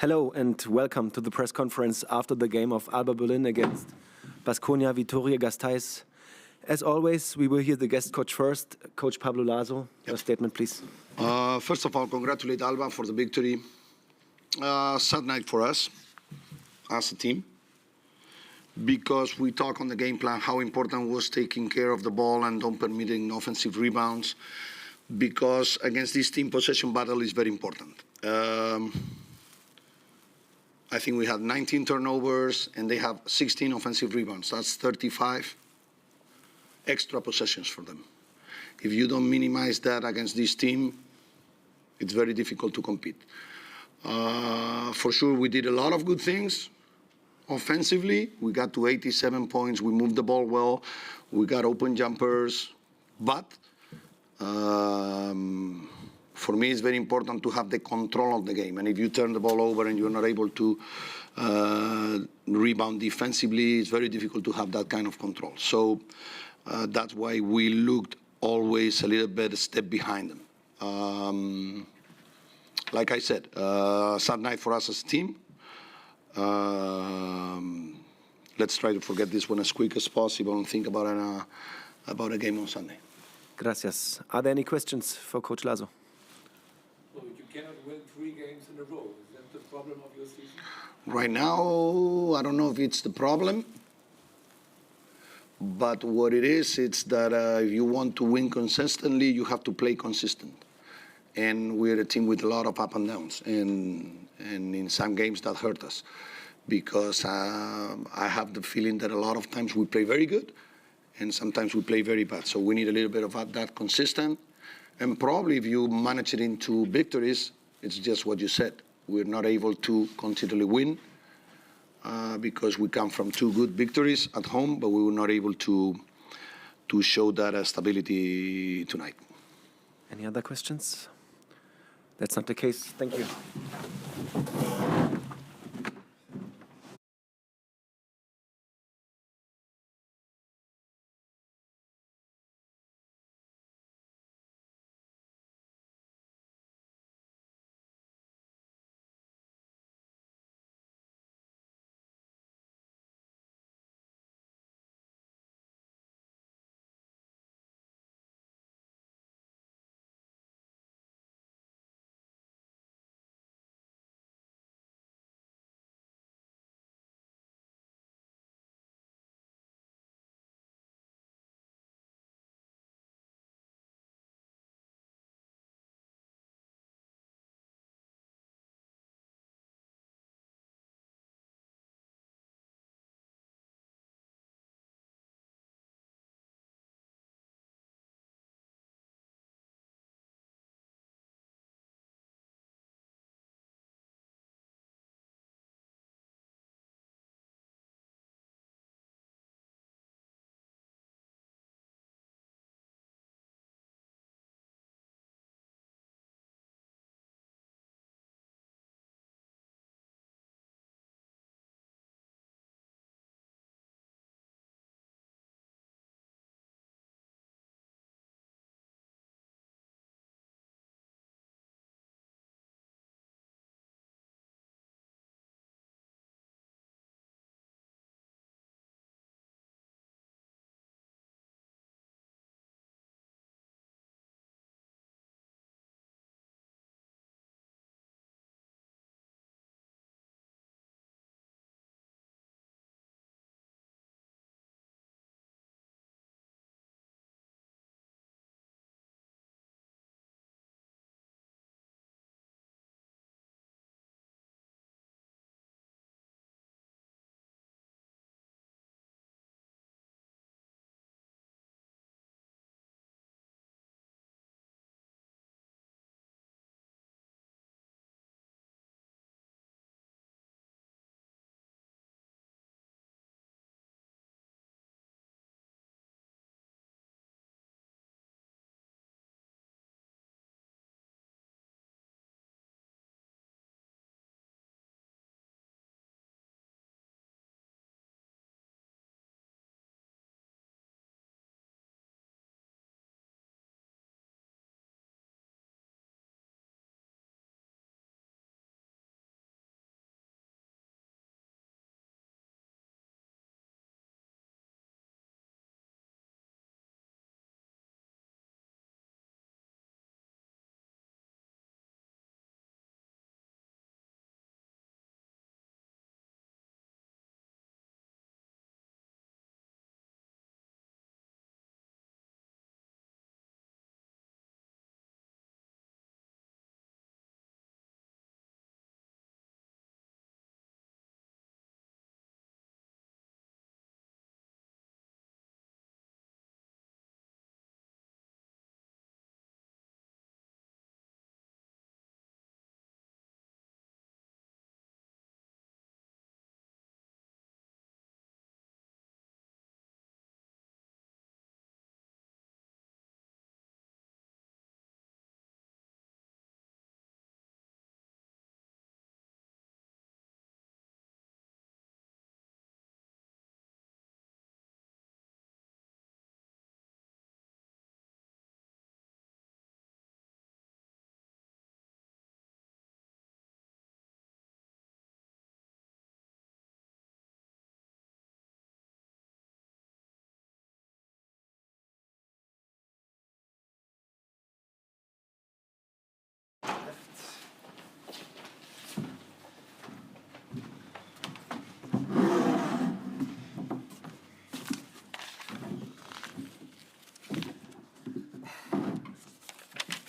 Hello and welcome to the press conference after the game of ALBA Berlin against Baskonia Vitoria-Gasteiz. As always, we will hear the guest coach first. Coach Pablo Laso, your statement, please. First of all, congratulate ALBA for the victory. Sad night for us as a team, because we talk on the game plan how important was taking care of the ball and don't permitting offensive rebounds, because against this team, possession battle is very important. I think we had 19 turnovers and they have 16 offensive rebounds. That's 35 extra possessions for them. If you don't minimize that against this team, it's very difficult to compete. For sure, we did a lot of good things offensively. We got to 87 points. We moved the ball well. We got open jumpers. But for me, it's very important to have the control of the game. And if you turn the ball over and you're not able to rebound defensively, it's very difficult to have that kind of control. So that's why we looked always a little bit a step behind them. Like I said, sad night for us as a team. Let's try to forget this one as quick as possible and think about a game on Sunday. Gracias. Are there any questions for Coach Laso? Well, you cannot win 3 games in a row. Is that the problem of your season? Right now, I don't know if it's the problem. But what it is, it's that if you want to win consistently, you have to play consistent. And we're a team with a lot of up and downs. And in some games that hurt us. Because I have the feeling that a lot of times we play very good and sometimes we play very bad. So we need a little bit of that consistent. And probably if you manage it into victories, it's just what you said. We're not able to continually win because we come from 2 good victories at home, but we were not able to show that stability tonight. Any other questions? That's not the case. Thank you.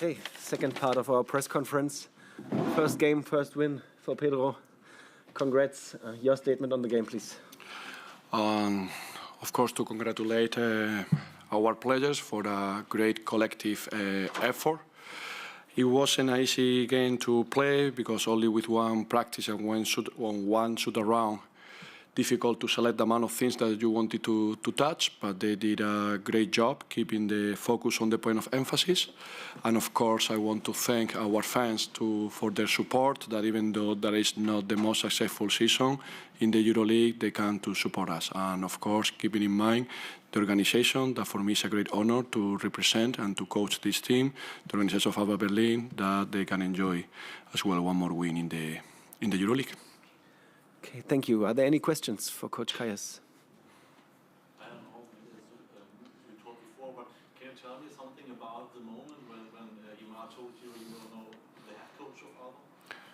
Okay, second part of our press conference. First game, first win for Pedro. Congrats. Your statement on the game, please. Of course, to congratulate our players for a great collective effort. It wasn't an easy game to play because only with one practice and one shoot around, difficult to select the amount of things that you wanted to touch, but they did a great job keeping the focus on the point of emphasis. And of course, I want to thank our fans for their support, that even though that is not the most successful season in the EuroLeague, they come to support us. And of course, keeping in mind the organization, that for me is a great honor to represent and to coach this team, the organization of ALBA Berlin, that they can enjoy as well one more win in the EuroLeague. Okay, thank you. Are there any questions for Coach Kayas? I don't know, you talked before, but can you tell me something about the moment when Imar told you were now the head coach of ALBA?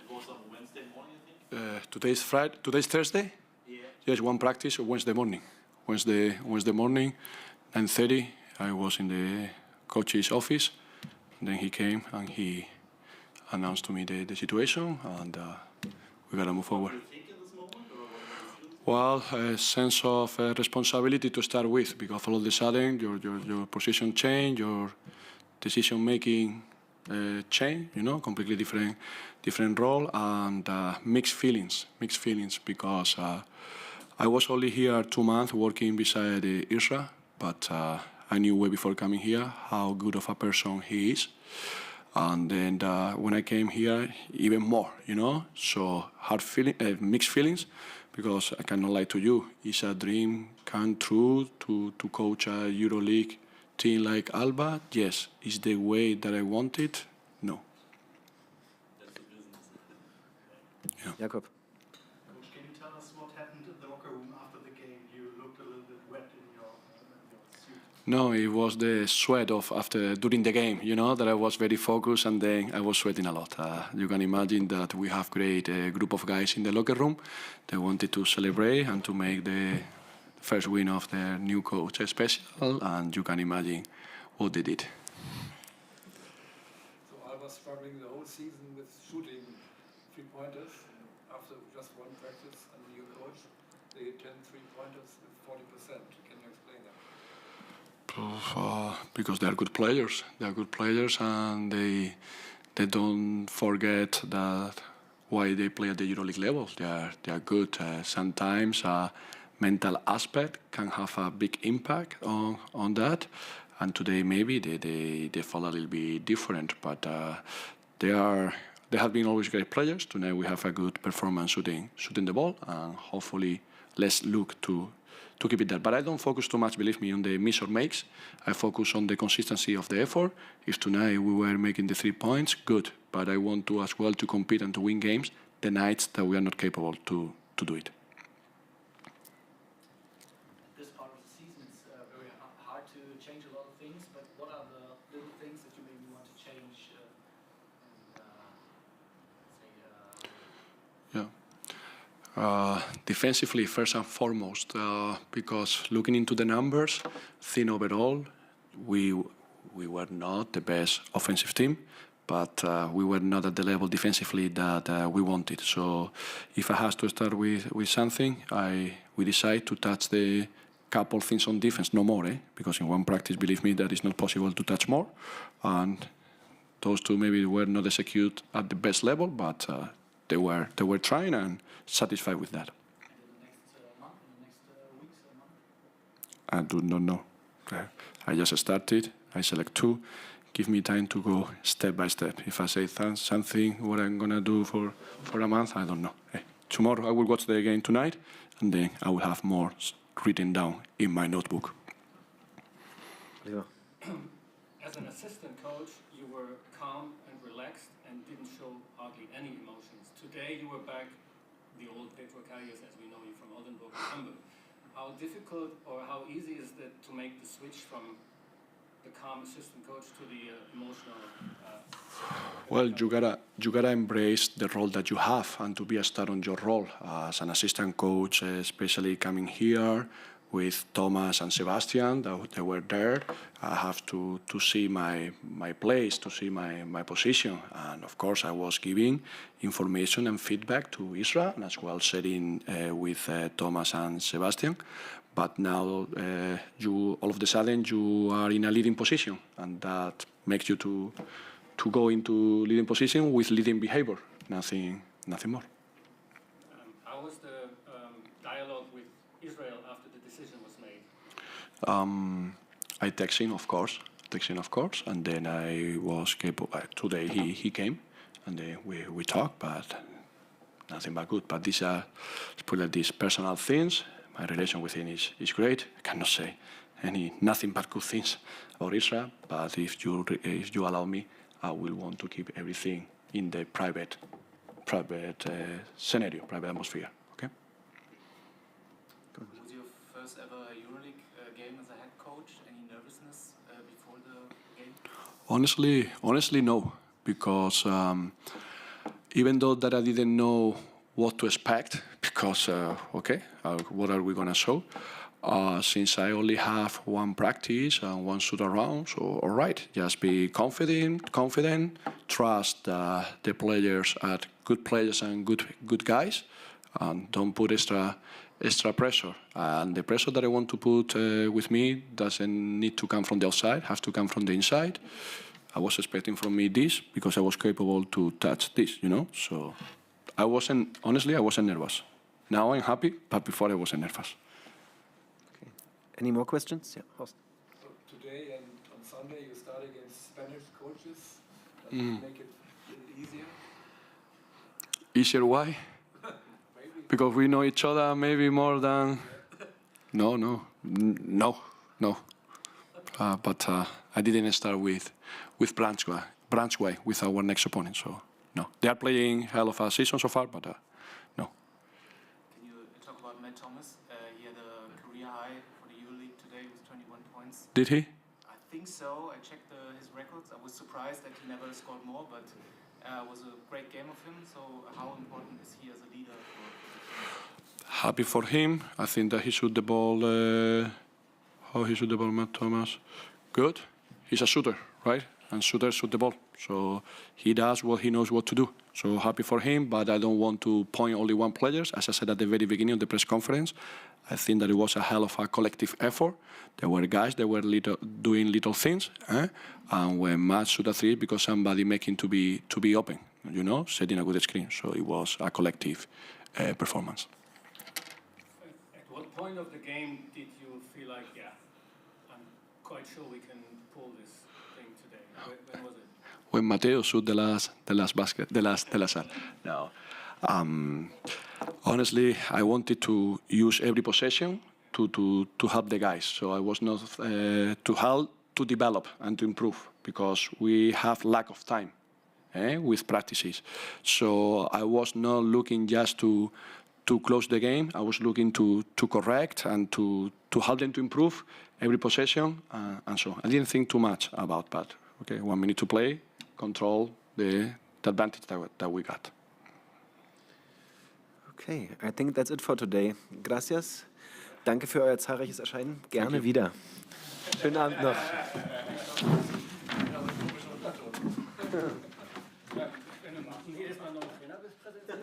It was on Wednesday morning, I think? Today's Thursday? Yeah. Yes, one practice Wednesday morning. Wednesday morning, 9:30, I was in the coach's office. Then he came and he announced to me the situation, and we got to move forward. What do you think in this moment, or what do you feel? Well, a sense of responsibility to start with, because all of a sudden your position change, your decision-making change, completely different role, and mixed feelings because I was only here 2 months working beside Isra, but I knew way before coming here how good of a person he is. And then when I came here, even more, So mixed feelings, because I cannot lie to you. It's a dream come true to coach a EuroLeague team like ALBA. Yes. Is the way that I want it? No. That's the business. Yeah. Jakob. Coach, can you tell us what happened in the locker room after the game? You looked a little bit wet in your suit. No, it was the sweat during the game, that I was very focused, and then I was sweating a lot. You can imagine that we have great group of guys in the locker room. They wanted to celebrate and to make the first win of their new coach special, and you can imagine what they did. So I was struggling the whole season with shooting three-pointers. After just one practice under your coach, they hit 10 three-pointers with 40%. Can you explain that? Because they are good players. They are good players, and they don't forget that why they play at the EuroLeague level. They are good. Sometimes mental aspect can have a big impact on that. And today maybe they fall a little bit different, but they have been always great players. Tonight we have a good performance shooting the ball, and hopefully let's look to keep it there. But I don't focus too much, believe me, on the miss or makes. I focus on the consistency of the effort. If tonight we were making the 3 points, good. But I want to as well to compete and to win games the nights that we are not capable to do it. This part of the season, it's very hard to change a lot of things, but what are the little things that you maybe want to change? Defensively, first and foremost, because looking into the numbers, thin overall, we were not the best offensive team, but we were not at the level defensively that we wanted. So if I have to start with something, we decide to touch the couple things on defense, no more, because in one practice, believe me, that is not possible to touch more. And those two maybe were not executed at the best level, but they were trying and satisfied with that. And in the next month, in the next weeks or month? I do not know. I just started. I select two. Give me time to go step by step. If I say something, what I'm gonna do for a month, I don't know. Tomorrow I will watch the game tonight, and then I will have more written down in my notebook. Yeah. As an assistant coach, you were calm and relaxed and didn't show hardly any emotions. Today you were back, the old Vitoria-Gasteiz, as we know you from Oldenburg and Hamburg. How difficult or how easy is it to make the switch from the calm assistant coach to the emotional? Well, you gotta embrace the role that you have and to be a star on your role as an assistant coach, especially coming here with Thomas and Sebastian that they were there. I have to see my place, to see my position. And of course, I was giving information and feedback to Israel, and as well sharing with Thomas and Sebastian. But now, all of a sudden, you are in a leading position, and that makes you to go into leading position with leading behavior, nothing more. How was the dialogue with Israel after the decision was made? I text him, of course, and then I was capable. Today he came, and then we talked, but nothing but good. But these are, let's put it like this, personal things. My relation with him is great. I cannot say nothing but good things about Israel. But if you allow me, I will want to keep everything in the private scenario, private atmosphere. Okay. Was your first ever EuroLeague game as a head coach? Any nervousness before the game? Honestly, no, because even though that I didn't know what to expect, because what are we gonna show? Since I only have one practice and one shoot around, so all right, just be confident, trust the players are good players and good guys, and don't put extra pressure. And the pressure that I want to put with me doesn't need to come from the outside, has to come from the inside. I was expecting from me this because I was capable to touch this, So I wasn't nervous. Now I'm happy, but before I wasn't nervous. Okay. Any more questions? Yeah, Horst. So today and on Sunday you start against Spanish coaches. Does it make it a little easier? Easier why? Maybe. Because we know each other maybe more than... No. But I didn't start with Branchway with our next opponent, so no. They are playing hell of a season so far, but no. Can you talk about Matt Thomas? He had a career high for the EuroLeague today with 21 points. Did he? I think so. I checked his records. I was surprised that he never scored more, but it was a great game of him. So how important is he as a leader for the team? Happy for him. I think that he shoot the ball. How he shoot the ball, Matt Thomas? Good. He's a shooter, right? And shooters shoot the ball. So he does what he knows what to do. So happy for him, but I don't want to point only one player. As I said at the very beginning of the press conference, I think that it was a hell of a collective effort. There were guys that were doing little things, and when Matt shoot a three, because somebody making to be open, setting a good screen. So it was a collective performance. At what point of the game did you feel like, I'm quite sure we can pull this thing today? When was it? When Mateo shoot the last basket, the last shot. No. Honestly, I wanted to use every possession to help the guys. So I was not to help to develop and to improve, because we have lack of time with practices. So I was not looking just to close the game. I was looking to correct and to help them to improve every possession and so on. I didn't think too much about that. Okay, 1 minute to play, control the advantage that we got. Okay, I think that's it for today. Gracias. Danke für euer zahlreiches Erscheinen. Gerne wieder. Schönen Abend noch. Wenn du erstmal noch einen Trainer bist, präsentiert.